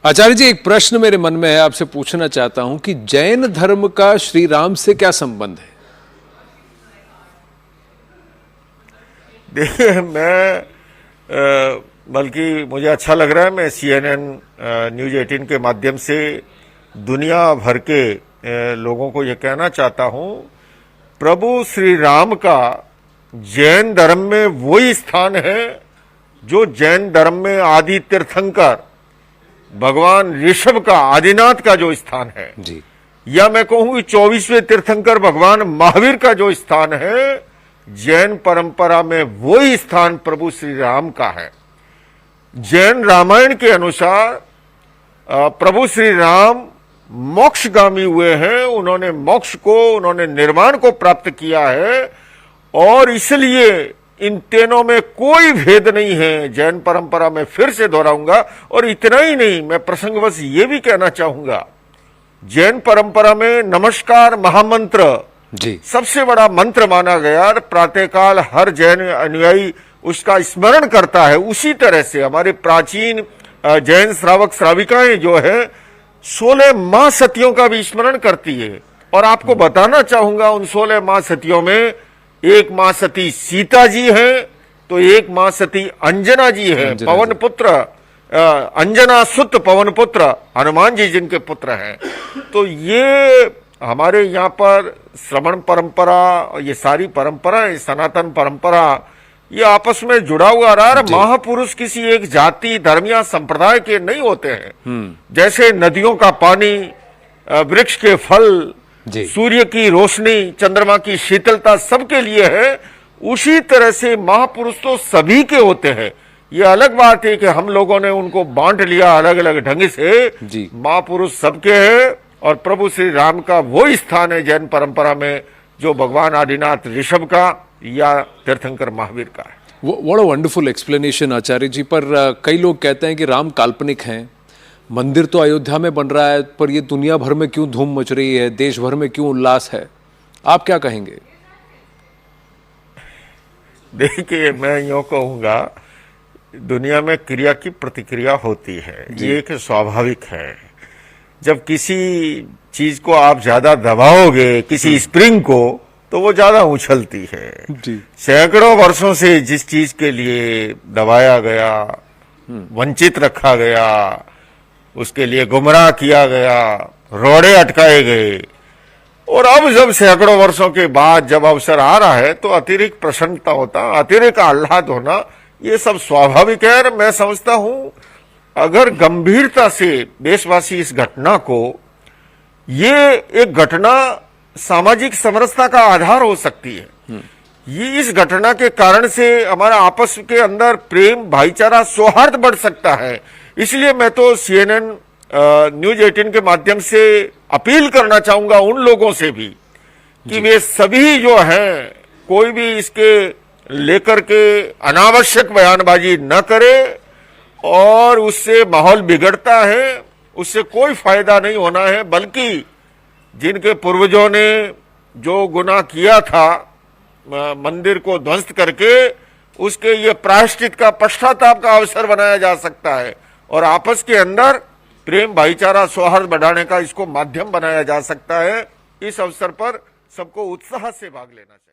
आचार्य जी, एक प्रश्न मेरे मन में है, आपसे पूछना चाहता हूं कि जैन धर्म का श्री राम से क्या संबंध है? देखिए, बल्कि मुझे अच्छा लग रहा है, मैं CNN न्यूज 18 के माध्यम से दुनिया भर के लोगों को यह कहना चाहता हूं, प्रभु श्री राम का जैन धर्म में वही स्थान है जो जैन धर्म में आदि तीर्थंकर भगवान ऋषभ का, आदिनाथ का जो स्थान है जी, या मैं कहूं 24वें तीर्थंकर भगवान महावीर का जो स्थान है, जैन परंपरा में वही स्थान प्रभु श्री राम का है। जैन रामायण के अनुसार प्रभु श्री राम मोक्षगामी हुए हैं, उन्होंने मोक्ष को, उन्होंने निर्वाण को प्राप्त किया है और इसलिए इन तीनों में कोई भेद नहीं है। जैन परंपरा में फिर से दोहराऊंगा, और इतना ही नहीं, मैं प्रसंगवश ये भी कहना चाहूंगा, जैन परंपरा में नमस्कार महामंत्र जी, सबसे बड़ा मंत्र माना गया। प्रातःकाल हर जैन अनुयायी उसका स्मरण करता है। उसी तरह से हमारे प्राचीन जैन श्रावक श्राविकाएं जो है 16 मां सतियों का भी स्मरण करती है। और आपको बताना चाहूंगा, उन 16 मां सतियों में एक मां सती सीता जी हैं, तो एक मां सती अंजना जी है, पवन पुत्र, अंजना सुत पवन पुत्र हनुमान जी जिनके पुत्र हैं। तो ये हमारे यहाँ पर श्रवण परंपरा, ये सारी परंपरा, सनातन परंपरा, ये आपस में जुड़ा हुआ रहा है। महापुरुष किसी एक जाति, धर्म या संप्रदाय के नहीं होते हैं। जैसे नदियों का पानी, वृक्ष के फल, सूर्य की रोशनी, चंद्रमा की शीतलता सबके लिए है, उसी तरह से महापुरुष तो सभी के होते हैं। ये अलग बात है कि हम लोगों ने उनको बांट लिया अलग अलग ढंग से। महापुरुष सबके हैं और प्रभु श्री राम का वो स्थान है जैन परंपरा में जो भगवान आदिनाथ ऋषभ का या तीर्थंकर महावीर का है। व्हाट अ वंडरफुल एक्सप्लेनेशन आचार्य जी। पर कई लोग कहते हैं कि राम काल्पनिक हैं, मंदिर तो अयोध्या में बन रहा है, पर ये दुनिया भर में क्यों धूम मच रही है, देश भर में क्यों उल्लास है? आप क्या कहेंगे? देखिए, मैं यूं कहूंगा, दुनिया में क्रिया की प्रतिक्रिया होती है, ये एक स्वाभाविक है। जब किसी चीज को आप ज्यादा दबाओगे, किसी स्प्रिंग को, तो वो ज्यादा उछलती है। सैकड़ों वर्षों से जिस चीज के लिए दबाया गया, वंचित रखा गया, उसके लिए गुमराह किया गया, रोड़े अटकाए गए, और अब जब सैकड़ों वर्षों के बाद जब अवसर आ रहा है तो अतिरिक्त प्रसन्नता होता, अतिरिक्त आह्लाद होना, ये सब स्वाभाविक है। और मैं समझता हूं, अगर गंभीरता से देशवासी इस घटना को, ये एक घटना सामाजिक समरसता का आधार हो सकती है। ये इस घटना के कारण से हमारा आपस के अंदर प्रेम, भाईचारा, सौहार्द बढ़ सकता है। इसलिए मैं तो CNN न्यूज 18 के माध्यम से अपील करना चाहूंगा उन लोगों से भी कि वे सभी जो हैं, कोई भी इसके लेकर के अनावश्यक बयानबाजी न करे, और उससे माहौल बिगड़ता है, उससे कोई फायदा नहीं होना है। बल्कि जिनके पूर्वजों ने जो गुनाह किया था मंदिर को ध्वस्त करके, उसके ये प्रायश्चित का, पश्चाताप का अवसर बनाया जा सकता है, और आपस के अंदर प्रेम, भाईचारा, सौहार्द बढ़ाने का इसको माध्यम बनाया जा सकता है। इस अवसर पर सबको उत्साह से भाग लेना चाहिए।